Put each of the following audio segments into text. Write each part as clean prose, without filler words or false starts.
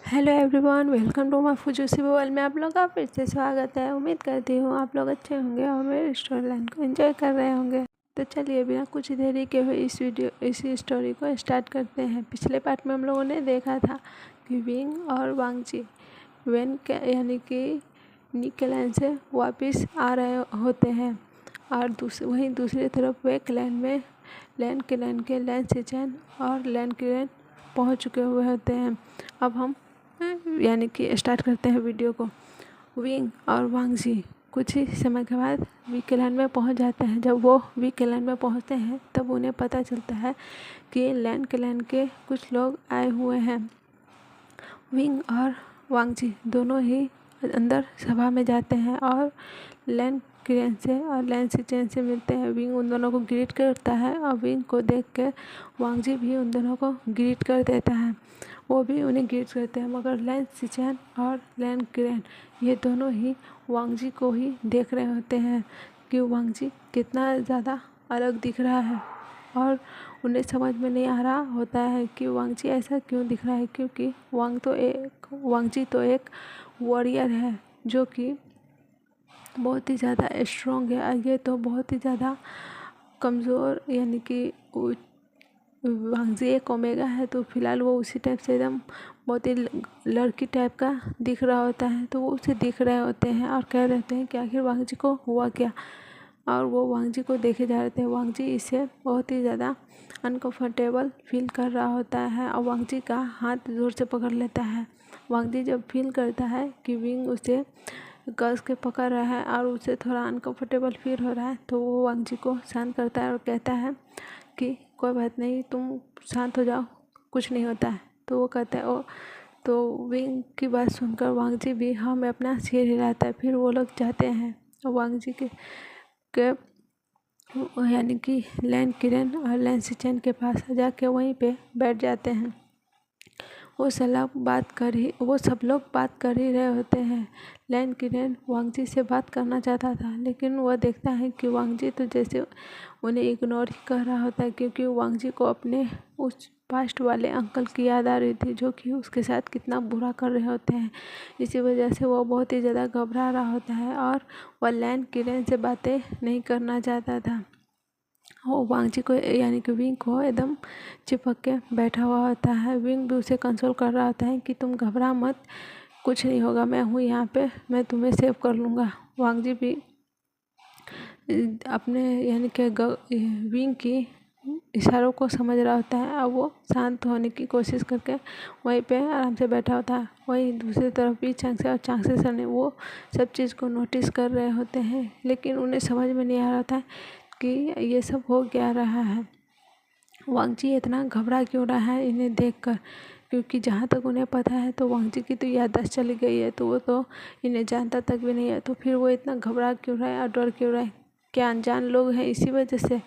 Hello everyone, welcome to my फुजूसी world में आप लोग का फिर से स्वागत है। उम्मीद करती हूँ आप लोग अच्छे होंगे और मेरे स्टोरी लाइन को एंजॉय कर रहे होंगे। तो चलिए बिना कुछ देरी के हुए इस स्टोरी को स्टार्ट करते हैं। पिछले पार्ट में हम लोगों ने देखा था कि विंग और वांगजी वेन यानी कि नीकेलैंड से वापस आ रहे होते हैं और वहीं दूसरी तरफ वे क्लैन में लैन क्लैन के लैन सिचेन और लैन क्लैन पहुँच चुके हुए होते हैं। अब हम यानी कि स्टार्ट करते हैं वीडियो को। विंग और वांगजी कुछ ही समय के बाद वीकेलैंड में पहुंच जाते हैं। जब वो वीकेलैंड में पहुंचते हैं तब उन्हें पता चलता है कि लैन क्लैन के कुछ लोग आए हुए हैं। विंग और वांगजी दोनों ही अंदर सभा में जाते हैं और लैन क्लैन से और लैन सिचेन से मिलते हैं। विंग उन दोनों को ग्रीट करता है और विंग को देख कर वांगजी भी उन दोनों को ग्रीट कर देता है। वो भी उन्हें ग्रीट करते हैं, मगर लैन सिचेन और लैन क्लैन ये दोनों ही वांगजी को ही देख रहे होते हैं कि वांगजी कितना ज़्यादा अलग दिख रहा है। और उन्हें समझ में नहीं आ रहा होता है कि वांगजी ऐसा क्यों दिख रहा है, क्योंकि वांगजी तो एक वॉरियर है जो कि बहुत ही ज़्यादा स्ट्रॉन्ग है और ये तो बहुत ही ज़्यादा कमज़ोर, यानी कि वांगजी एक ओमेगा है। तो फिलहाल वो उसी टाइप से एकदम बहुत ही लड़की टाइप का दिख रहा होता है। तो वो उसे दिख रहे होते हैं और कह रहे होते हैं कि आखिर वांगजी को हुआ क्या। और वो वांगजी को देखे जा रहे थे। वांगजी इसे बहुत ही ज़्यादा अनकंफर्टेबल फील कर रहा होता है और वांगजी का हाथ ज़ोर से पकड़ लेता है। वांगजी जब फील करता है कि विंग उसे कस के पकड़ रहा है और उसे थोड़ा अनकंफर्टेबल फील हो रहा है, तो वो वांगजी को शांत करता है और कहता है कि कोई बात नहीं, तुम शांत हो जाओ, कुछ नहीं होता है। तो वो कहता है तो विंग की बात सुनकर वांगजी भी हाँ में अपना सिर हिलाता है। फिर वो लोग जाते हैं और वांगजी के यानी कि लैन क्लैन और लैन सिचेन के पास जाके वहीं पे बैठ जाते हैं। वो सब लोग बात कर ही रहे होते हैं। लैन क्लैन वांगजी से बात करना चाहता था, लेकिन वह देखता है कि वांगजी तो जैसे उन्हें इग्नोर ही कर रहा होता है, क्योंकि वांगजी को अपने उस पास्ट वाले अंकल की याद आ रही थी जो कि उसके साथ कितना बुरा कर रहे होते हैं। इसी वजह से वो बहुत ही ज़्यादा घबरा रहा होता है और वह लैन क्लैन से बातें नहीं करना चाहता था। वो वांगजी को यानी कि विंग को एकदम चिपक के बैठा हुआ होता है। विंग भी उसे कंसोल कर रहा होता है कि तुम घबरा मत, कुछ नहीं होगा, मैं हूँ यहाँ पे, मैं तुम्हें सेव कर लूँगा। वांगजी भी अपने यानी कि विंग की इशारों को समझ रहा होता है और वो शांत होने की कोशिश करके वहीं पे आराम से बैठा होता है। वहीं दूसरी तरफ भी चांगसे और चांगसे सर ने वो सब चीज़ को नोटिस कर रहे होते हैं, लेकिन उन्हें समझ में नहीं आ रहा था कि ये सब हो क्या रहा है। वांगजी इतना घबरा क्यों रहा है इन्हें देखकर, क्योंकि जहाँ तक उन्हें पता है तो वांगजी की तो याददाश्त चली गई है, तो वो तो इन्हें जानता तक भी नहीं है। तो फिर वो इतना घबरा क्यों रहा है और डर क्यों रहा है, क्या अनजान लोग हैं इसी वजह से।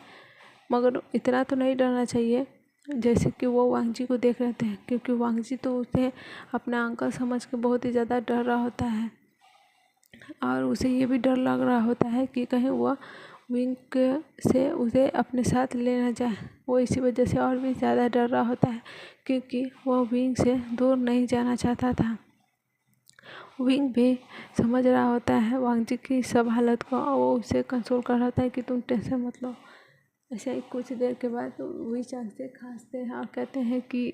मगर इतना तो नहीं डरना चाहिए जैसे कि वो वांगजी को देख रहे थे, क्योंकि वांगजी तो उसे अपना अंकल समझ के बहुत ही ज़्यादा डर रहा होता है और उसे ये भी डर लग रहा होता है कि कहीं वह विंग से उसे अपने साथ ले ना जाए। वो इसी वजह से और भी ज़्यादा डर रहा होता है, क्योंकि वह विंग से दूर नहीं जाना चाहता था। विंग भी समझ रहा होता है वांगजी की सब हालत को और वो उसे कंसोल कर रहा होता है कि तुम टेंशन मत लो। ऐसे ही कुछ देर के बाद वही चांग से खांसते हैं और कहते हैं कि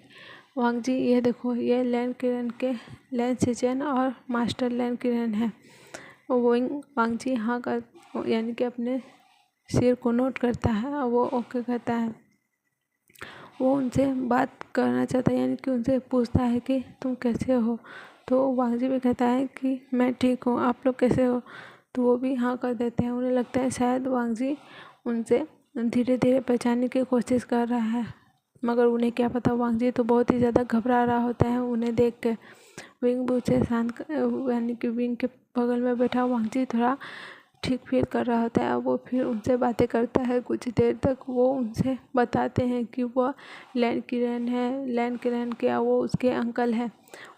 वांगजी ये देखो, ये लैन क्लैन के लैन सिचेन और मास्टर लैन क्लैन है। वांगजी हाँ कर यानी कि अपने सिर को नोट करता है और वो ओके कहता है। वो उनसे बात करना चाहता है, यानी कि उनसे पूछता है कि तुम कैसे हो। तो वांगजी भी कहता है कि मैं ठीक हूँ, आप लोग कैसे हो। तो वो भी हाँ कर देते हैं। उन्हें लगता है शायद वांगजी उनसे धीरे धीरे पहचानने की कोशिश कर रहा है, मगर उन्हें क्या पता वांगजी तो बहुत ही ज़्यादा घबरा रहा होता है उन्हें देख के। विंग भी उसे शांत यानी कि विंग के बगल में बैठा वांगजी थोड़ा ठीक फील कर रहा होता है। वो फिर उनसे बातें करता है कुछ देर तक। वो उनसे बताते हैं कि वह लैन क्लैन है, लैन क्लैन क्या वो उसके अंकल है।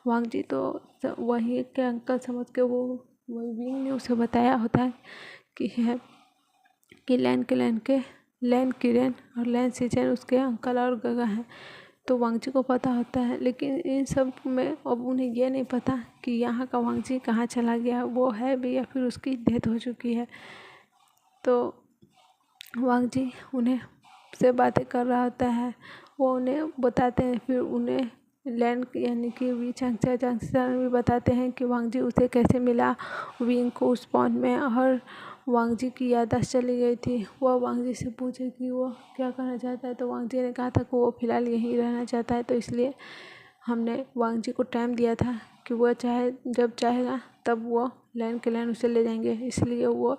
वांगजी तो वही के अंकल समझ के वो वही विंग ने उसे बताया होता है कि लैन क्लैन और लैन सिचेन उसके अंकल और गगा हैं। तो वांगजी को पता होता है, लेकिन इन सब में अब उन्हें ये नहीं पता कि यहाँ का वांगजी कहाँ चला गया, वो है भी या फिर उसकी डेथ हो चुकी है। तो वांगजी उन्हें से बातें कर रहा होता है, वो उन्हें बताते हैं। फिर उन्हें लैंड यानी कि वी चांगसेन भी बताते हैं कि वांगजी उसे कैसे मिला, विंग को उस पॉन्ड में, और वांगजी की याददाश्त चली गई थी। वह वांगजी से पूछे कि वो क्या करना चाहता है, तो वांगजी ने कहा था कि वो फ़िलहाल यहीं रहना चाहता है, तो इसलिए हमने वांगजी को टाइम दिया था कि वह चाहे जब चाहेगा तब वो लैंड क्लैन उसे ले जाएंगे, इसलिए वो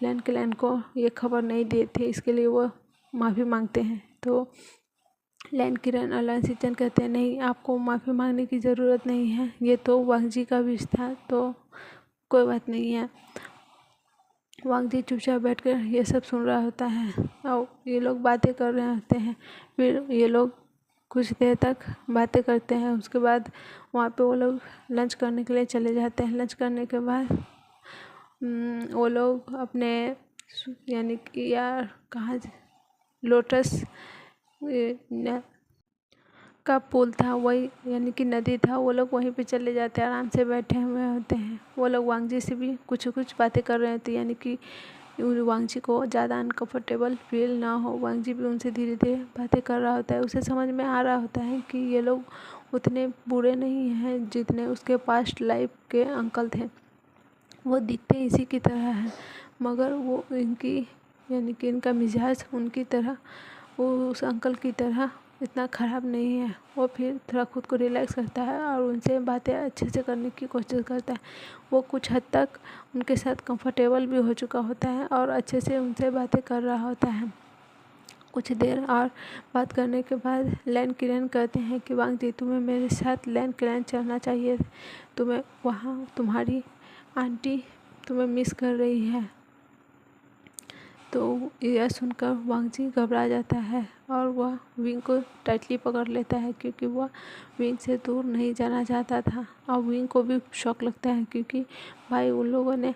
लैंड क्लैन को ये खबर नहीं दिए थे, इसके लिए वो माफ़ी मांगते हैं। तो लैंड क्लैन और लैंड सिचन कहते हैं नहीं, आपको माफ़ी मांगने की ज़रूरत नहीं है, ये तो वांगजी का विश था, तो कोई बात नहीं है। वांगजी चुपचाप बैठकर ये सब सुन रहा होता है और ये लोग बातें कर रहे होते हैं। फिर ये लोग कुछ देर तक बातें करते हैं, उसके बाद वहाँ पे वो लोग लंच करने के लिए चले जाते हैं। लंच करने के बाद वो लोग अपने यानी कि यार कहाँ लोटस का पुल था, वही यानी कि नदी था, वो लोग वहीं पे चले जाते हैं, आराम से बैठे हुए होते हैं। वो लोग वांगजी से भी कुछ बातें कर रहे होते हैं, यानी कि वांगजी को ज़्यादा अनकंफर्टेबल फील ना हो। वांगजी भी उनसे धीरे धीरे बातें कर रहा होता है। उसे समझ में आ रहा होता है कि ये लोग उतने बुरे नहीं हैं जितने उसके पास्ट लाइफ के अंकल थे। वो दिखते इसी की तरह हैं, मगर वो इनकी यानी कि इनका मिजाज उनकी तरह, वो उस अंकल की तरह इतना ख़राब नहीं है। वो फिर थोड़ा खुद को रिलैक्स करता है और उनसे बातें अच्छे से करने की कोशिश करता है। वो कुछ हद तक उनके साथ कंफर्टेबल भी हो चुका होता है और अच्छे से उनसे बातें कर रहा होता है। कुछ देर और बात करने के बाद लैंड क्लैन कहते हैं कि वांगजी तुम्हें मेरे साथ लैंड क्लैन चलना चाहिए, तुम्हें वहाँ तुम्हारी आंटी तुम्हें मिस कर रही है। तो यह सुनकर वांगजी घबरा जाता है और वह विंग को टाइटली पकड़ लेता है, क्योंकि वह विंग से दूर नहीं जाना चाहता था। और विंग को भी शौक लगता है, क्योंकि भाई उन लोगों ने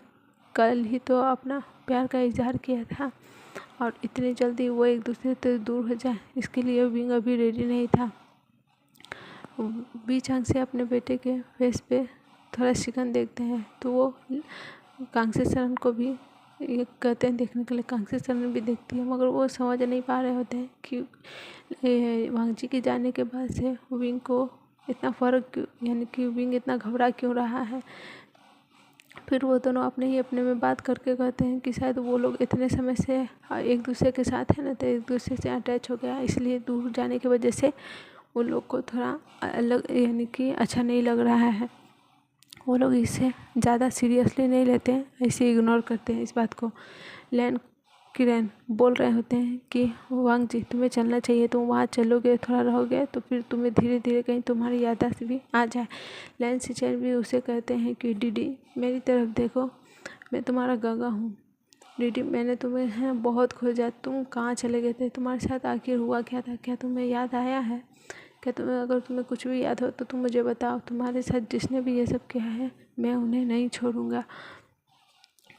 कल ही तो अपना प्यार का इजहार किया था और इतनी जल्दी वो एक दूसरे से दूर हो जाए, इसके लिए विंग अभी रेडी नहीं था। वी चांग से अपने बेटे के फेस पे थोड़ा शिकन देखते हैं, तो वो कांगसे सरन को भी ये कहते हैं देखने के लिए। कांगसे सरन भी देखती है, मगर वो समझ नहीं पा रहे होते हैं कि वांगजी के जाने के बाद से विंग को इतना फ़र्क क्यों, यानी कि विंग इतना घबरा क्यों रहा है। फिर वो दोनों अपने ही अपने में बात करके कहते हैं कि शायद वो लोग इतने समय से एक दूसरे के साथ है ना, तो एक दूसरे से अटैच हो गया, इसलिए दूर जाने की वजह से उन लोग को थोड़ा अलग यानी कि अच्छा नहीं लग रहा है। वो लोग इसे ज़्यादा सीरियसली नहीं लेते हैं, ऐसे इग्नोर करते हैं इस बात को। लैंड क्लैन बोल रहे होते हैं कि वांगजी तुम्हें चलना चाहिए, तुम वहाँ चलोगे थोड़ा रहोगे तो फिर तुम्हें धीरे धीरे कहीं तुम्हारी याददाश्त भी आ जाए। लैंड सिचन भी उसे कहते हैं कि डीडी मेरी तरफ देखो, मैं तुम्हारा गगा हूँ। डीडी मैंने तुम्हें है बहुत खोजा, तुम कहाँ चले गए थे, तुम्हारे साथ आखिर हुआ क्या था, क्या तुम्हें याद आया है, क्या तुम्हें अगर तुम्हें कुछ भी याद हो तो तुम मुझे बताओ, तुम्हारे साथ जिसने भी ये सब किया है मैं उन्हें नहीं छोड़ूंगा।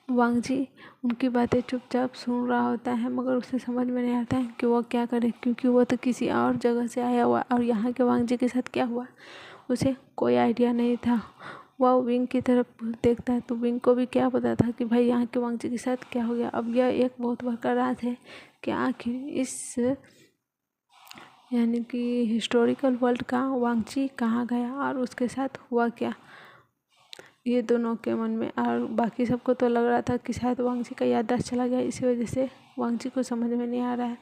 वांगजी उनकी बातें चुपचाप सुन रहा होता है, मगर उसे समझ में नहीं आता है कि वो क्या करे, क्योंकि वो तो किसी और जगह से आया हुआ और यहाँ के वांगजी के साथ क्या हुआ उसे कोई आइडिया नहीं था। वह विंग की तरफ देखता है तो विंग को भी क्या पता था कि भाई यहाँ के वांगजी के साथ क्या हो गया। अब यह एक बहुत बड़ा राज है कि आखिर इस यानी कि हिस्टोरिकल वर्ल्ड का वांगजी कहाँ गया और उसके साथ हुआ क्या, ये दोनों के मन में। और बाकी सबको तो लग रहा था कि शायद वांगजी का याददाश्त चला गया, इसी वजह से वांगजी को समझ में नहीं आ रहा है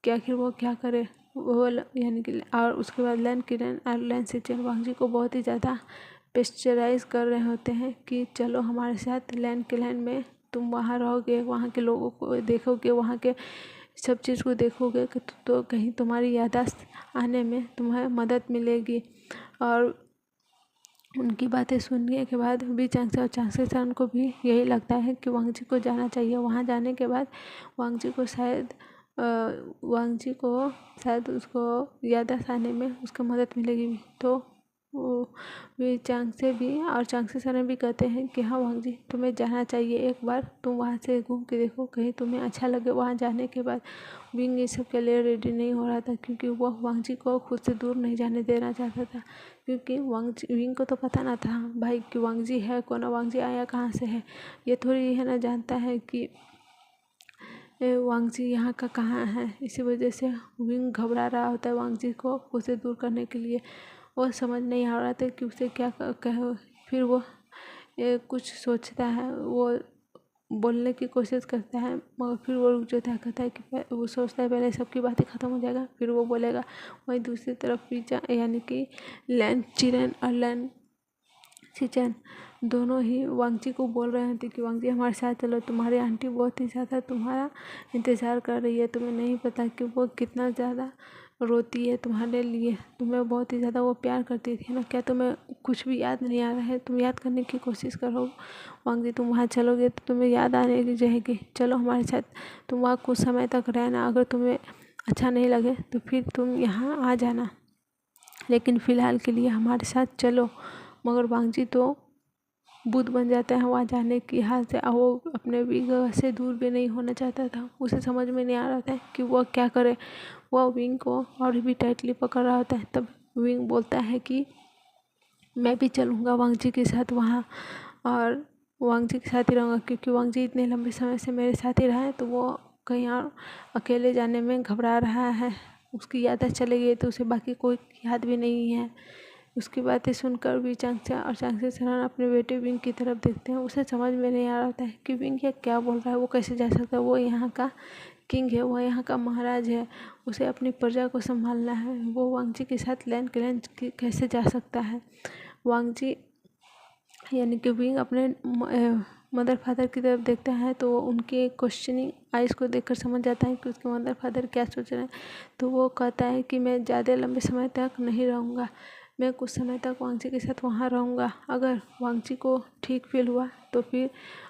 कि आखिर वो क्या करे। वो यानी कि और उसके बाद लैंड क्लैन और लैंड सिचन वांगजी को बहुत ही ज़्यादा प्रेशराइज कर रहे होते हैं कि चलो हमारे साथ लैंड क्लैन में, तुम वहाँ रहोगे, वहाँ के लोगों को देखोगे, वहाँ के सब चीज़ को देखोगे तो कहीं तुम्हारी याददाश्त आने में तुम्हें मदद मिलेगी। और उनकी बातें सुनने के बाद भी चांगसे और चांगसे सरन को भी यही लगता है कि वांगजी को जाना चाहिए। वहाँ जाने के बाद वांगजी को शायद उसको याददाश्त आने में उसको मदद मिलेगी। तो वे चांगसे भी और चांगसे सर भी कहते हैं कि हाँ वांग जी तुम्हें जाना चाहिए, एक बार तुम वहाँ से घूम के देखो, कहीं तुम्हें अच्छा लगे। वहाँ जाने के बाद विंग इस सब के लिए रेडी नहीं हो रहा था, क्योंकि वह वांग जी को खुद से दूर नहीं जाने देना चाहता था, क्योंकि विंग को तो पता ना था भाई कि वांग जी है कौन, वांग जी आया कहाँ से है। ये थोड़ी है ना जानता है कि वांग जी यहाँ का कहाँ है। इसी वजह से विंग घबरा रहा होता है वांग जी को खुद से दूर करने के लिए। वो समझ नहीं आ रहा था कि उसे क्या कहे। फिर वो कुछ सोचता है, वो बोलने की कोशिश करता है, मगर फिर वो रुक जाता है, कहता है कि वो सोचता है पहले सबकी बातें ख़त्म हो जाएगा फिर वो बोलेगा। वहीं दूसरी तरफ पिचा यानी कि लैन चिरन और लैन सिचन दोनों ही वांग जी को बोल रहे थे कि वांग जी हमारे साथ चलो, तुम्हारी आंटी बहुत ही ज़्यादा तुम्हारा इंतज़ार कर रही है। तुम्हें नहीं पता कि वो कितना ज़्यादा रोती है तुम्हारे लिए, तुम्हें बहुत ही ज़्यादा वो प्यार करती थी ना। क्या तुम्हें कुछ भी याद नहीं आ रहा है? तुम याद करने की कोशिश करो वांग जी, तुम वहाँ चलोगे तो तुम्हें याद आने की जाएगी। चलो हमारे साथ, तुम वहाँ कुछ समय तक रहना, अगर तुम्हें अच्छा नहीं लगे तो फिर तुम यहाँ आ जाना, लेकिन फ़िलहाल के लिए हमारे साथ चलो। मगर वांग जी तो बुद्ध बन जाता है वहाँ जाने की हाल से। वो अपने विंग से दूर भी नहीं होना चाहता था। उसे समझ में नहीं आ रहा था कि वह क्या करे। वह विंग को और भी टाइटली पकड़ रहा होता है। तब विंग बोलता है कि मैं भी चलूँगा वांग जी के साथ वहाँ, और वांग जी के साथ ही रहूँगा, क्योंकि वांग जी इतने लंबे समय से मेरे साथ ही रहा है, तो वो कहीं और अकेले जाने में घबरा रहा है। उसकी यादें चली गई तो उसे बाकी कोई याद भी नहीं है। उसकी बातें सुनकर भी चांगसे और चांगसे सरान अपने बेटे विंग की तरफ देखते हैं। उसे समझ में नहीं आ रहा है कि विंग ये क्या बोल रहा है, वो कैसे जा सकता है। वो यहाँ का किंग है, वो यहाँ का महाराज है, उसे अपनी प्रजा को संभालना है। वो वांग जी के साथ लैंड क्लैंड कैसे जा सकता है। वांग जी यानी कि विंग अपने मदर फादर की तरफ देखता है, तो उनके क्वेश्चनिंग आइज़ को देखकर समझ जाता है कि उसके मदर फादर क्या सोच रहे हैं। तो वो कहता है कि मैं ज़्यादा लंबे समय तक नहीं रहूँगा, मैं कुछ समय तक वांग जी के साथ वहाँ रहूँगा। अगर वांग जी को ठीक फील हुआ तो फिर,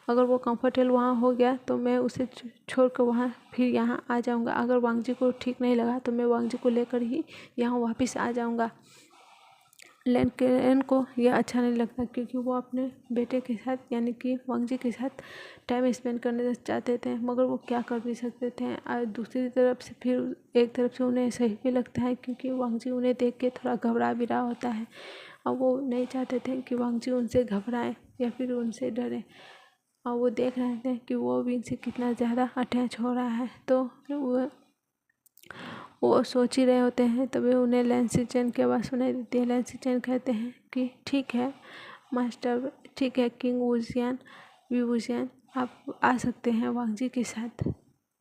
अगर वो कंफर्टेबल वहाँ हो गया तो मैं उसे छोड़ कर वहाँ फिर यहाँ आ जाऊँगा। अगर वांग जी को ठीक नहीं लगा तो मैं वांग जी को लेकर ही यहाँ वापस आ जाऊँगा। लैन को यह अच्छा नहीं लगता, क्योंकि वो अपने बेटे के साथ यानी कि वांग जी के साथ टाइम स्पेंड करना चाहते थे, मगर वो क्या कर भी सकते थे। और दूसरी तरफ से फिर एक तरफ से उन्हें सही भी लगता है, क्योंकि वांग जी उन्हें देख के थोड़ा घबरा भी रहा होता है, और वो नहीं चाहते थे कि वांग जी उनसे घबराएं या फिर उनसे डरें। और वो देख रहे थे कि वो विंग से कितना ज़्यादा अटैच हो रहा है, तो वो सोच ही रहे होते हैं। तभी उन्हें लैंसी चैन की आवाज़ सुनाई देती है। लैंसी चैन कहते हैं कि ठीक है मास्टर, ठीक है किंग वुजियान, वुजियान, आप आ सकते हैं वांग जी के साथ।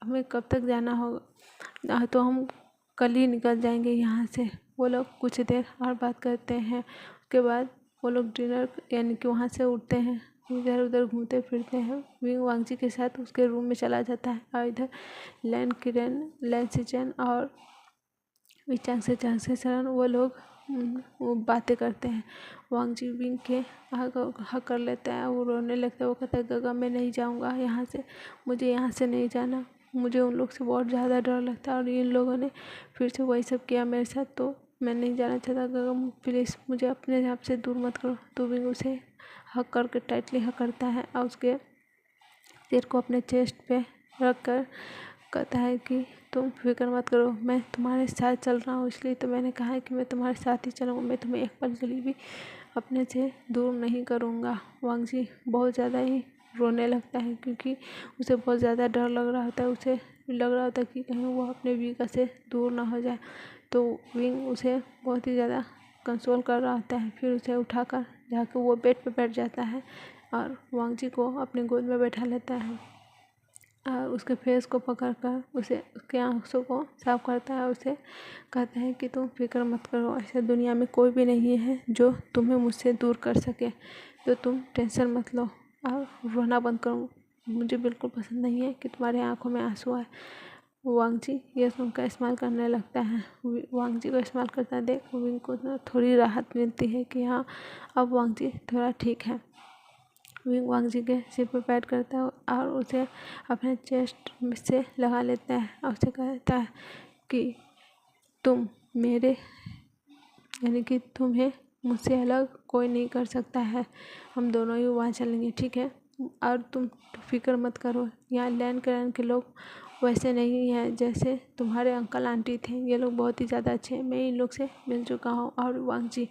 हमें कब तक जाना होगा? तो हम कल ही निकल जाएंगे यहाँ से। वो लोग कुछ देर और बात करते हैं, उसके बाद वो लोग डिनर यानी कि वहाँ से उठते हैं, इधर उधर घूमते फिरते हैं। विंग वांग जी के साथ उसके रूम में चला जाता है, और इधर लैन किरण, लैन सिचन और चांग से सरण वो लोग वो बातें करते हैं। वांग जी विंग के हक कर लेता है, वो रोने लगता है। वो कहता है गगा मैं नहीं जाऊँगा यहाँ से, मुझे यहाँ से नहीं जाना, मुझे उन लोग से बहुत ज़्यादा डर लगता है, और इन लोगों ने फिर से वही सब किया मेरे साथ, तो मैं नहीं जाना चाहता। गगा प्लीज़ मुझे अपने आप से दूर मत करो। तो विंग उसे हक करके टाइटली हक करता है, और उसके सिर को अपने चेस्ट पे रख कर कहता है कि तुम फिक्र मत करो, मैं तुम्हारे साथ चल रहा हूँ, इसलिए तो मैंने कहा है कि मैं तुम्हारे साथ ही चलूँगा, मैं तुम्हें एक पल के लिए भी अपने से दूर नहीं करूँगा। वांग जी बहुत ज़्यादा ही रोने लगता है, क्योंकि उसे बहुत ज़्यादा डर लग रहा होता है। उसे लग रहा होता है कि कहीं वो अपने विंग से दूर ना हो जाए। तो विंग उसे बहुत ही ज़्यादा कंसोल कर रहा होता है। फिर उसे उठाकर जाकर वो बेड पे बैठ जाता है, और वांग जी को अपने गोद में बैठा लेता है, और उसके फेस को पकड़कर उसे उसके आंसू को साफ करता है। उसे कहता है कि तुम फिक्र मत करो, ऐसे दुनिया में कोई भी नहीं है जो तुम्हें मुझसे दूर कर सके, तो तुम टेंशन मत लो और रोना बंद करो। मुझे बिल्कुल पसंद नहीं है कि तुम्हारे आंखों में आंसू आए। वांग जी ये सुनकर स्माइल करने लगता है। वांग जी को स्माइल करता देख विंग को थोड़ी राहत मिलती है कि हाँ अब वांग जी थोड़ा ठीक है। विंग वांग जी के सिर पर पैर करता है, और उसे अपने चेस्ट से लगा लेता है, और उसे कहता है कि तुम मेरे यानी कि तुम्हें मुझसे अलग कोई नहीं कर सकता है, हम दोनों ही वहाँ चलेंगे, ठीक है। और तुम फिक्र मत करो, यहाँ लैन के लोग वैसे नहीं हैं जैसे तुम्हारे अंकल आंटी थे, ये लोग बहुत ही ज़्यादा अच्छे हैं। मैं इन लोग से मिल चुका हूँ और वांगजी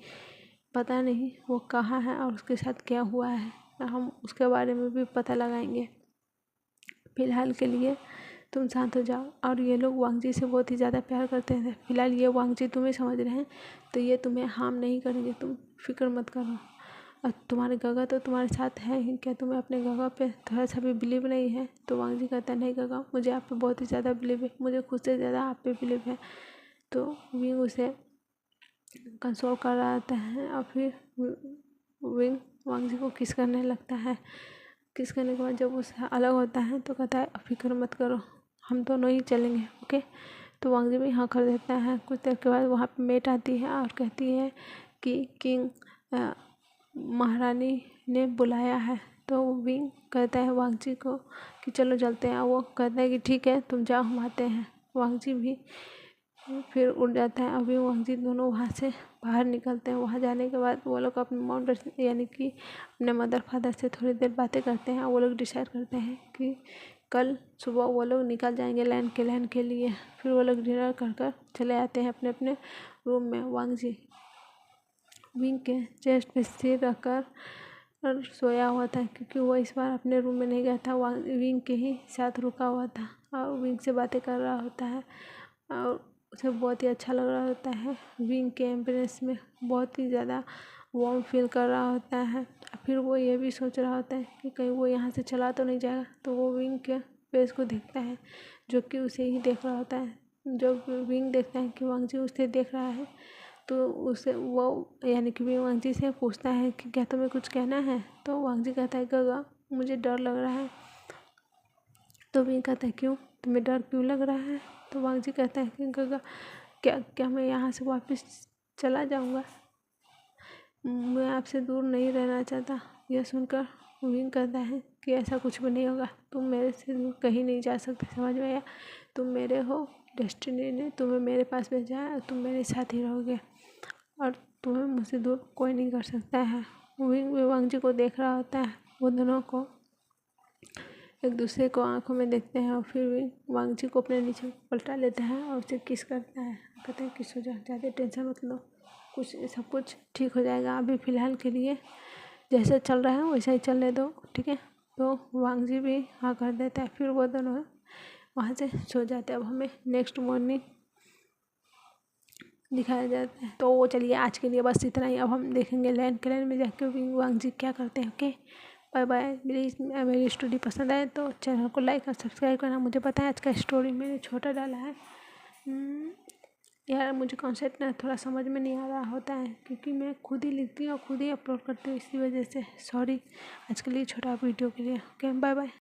पता नहीं वो कहाँ है और उसके साथ क्या हुआ है, हम उसके बारे में भी पता लगाएंगे। फिलहाल के लिए तुम शांत हो जाओ। और ये लोग वांगजी से बहुत ही ज़्यादा प्यार करते हैं। फिलहाल ये वांगजी तुम्हें समझ रहे हैं तो ये तुम्हें हार्म नहीं करेंगे, तुम फिक्र मत करो। और तुम्हारे गगा तो तुम्हारे साथ है ही, क्या तुम्हें अपने गगा पे थोड़ा सा भी बिलीव नहीं है? तो वांगजी कहता है नहीं गगा, मुझे आप पे बहुत ही ज़्यादा बिलीव है, मुझे खुद से ज़्यादा आप पे बिलीव है। तो विंग उसे कंसोल कर रहा होता है और फिर विंग वांगजी को किस करने लगता है। किस करने के बाद जब उससे अलग होता है तो कहता है फिक्र मत करो, हम दोनों ही चलेंगे, ओके। तो वांगजी भी हाँ कर देता है। कुछ देर के बाद वहाँ पे मेट आती है और कहती है कि किंग महारानी ने बुलाया है। तो विंग कहता है वांगजी को कि चलो चलते हैं। वो कहता है कि ठीक है तुम जाओ, हम आते हैं। वांगजी भी फिर उड़ जाता है। अभी वांगजी दोनों वहाँ से बाहर निकलते हैं। वहाँ जाने के बाद वो लोग अपने माउंट यानी कि अपने मदर फादर से थोड़ी देर बातें करते हैं और वो लोग डिसाइड करते हैं कि कल सुबह वो लोग निकल जाएंगे लैंड के लिए। फिर वो लोग डिनर कर चले आते हैं अपने अपने रूम में। वांगजी विंग के चेस्ट पे सिर रखकर और सोया हुआ था क्योंकि वो इस बार अपने रूम में नहीं गया था, विंग के ही साथ रुका हुआ था और विंग से बातें कर रहा होता है और उसे बहुत ही अच्छा लग रहा होता है। विंग के एम्ब्रेस में बहुत ही ज़्यादा वार्म फील कर रहा होता है। फिर वो ये भी सोच रहा होता है कि कहीं वो यहाँ से चला तो नहीं जाएगा। तो वो विंग के फेस को देखता है जो कि उसे ही देख रहा होता है। जब विंग देखता है कि वांगजी उसे देख रहा है तो उसे वो यानी कि विंग वांगजी से पूछता है कि क्या तुम्हें कुछ कहना है? तो वांगजी कहता है गगा मुझे डर लग रहा है। तो विंग कहता है क्यों, तुम्हें डर क्यों लग रहा है? तो वांगजी कहता है कि गगा क्या क्या मैं यहाँ से वापस चला जाऊँगा, मैं आपसे दूर नहीं रहना चाहता। यह सुनकर विंग कहता है कि ऐसा कुछ भी नहीं होगा, तुम मेरे से दूर कहीं नहीं जा सकते, समझ में आया? तुम मेरे हो, डेस्टिनी ने तुम्हें मेरे पास भेजा है और तुम मेरे साथ ही रहोगे और तुम्हें मुझसे दूर कोई नहीं कर सकता है। विंग वांगजी को देख रहा होता है। वो दोनों को एक दूसरे को आंखों में देखते हैं और फिर भी वांगजी को अपने नीचे पलटा लेता है और उसे किस करता है। कहते हैं किस हो जा, ज़्यादा टेंशन मत लो, सब कुछ ठीक हो जाएगा। अभी फ़िलहाल के लिए जैसे चल रहा है वैसा ही चलने दो, ठीक है। तो वांगजी भी हाँ कर देता है। फिर वो दोनों वहाँ से सो जाते हैं। अब हमें नेक्स्ट मॉर्निंग दिखाया जाता है। तो वो चलिए आज के लिए बस इतना ही। अब हम देखेंगे लैंड में जाके वांगजी क्या करते हैं, ओके। Bye bye. मेरी स्टोरी पसंद आए तो चैनल को लाइक और सब्सक्राइब करना। मुझे पता है आज का स्टोरी मैंने छोटा डाला है, यार मुझे कॉन्सेप्ट ना थोड़ा समझ में नहीं आ रहा होता है क्योंकि मैं खुद ही लिखती हूँ और खुद ही अपलोड करती हूँ, इसी वजह से सॉरी आज के लिए छोटा वीडियो के लिए। Okay bye bye.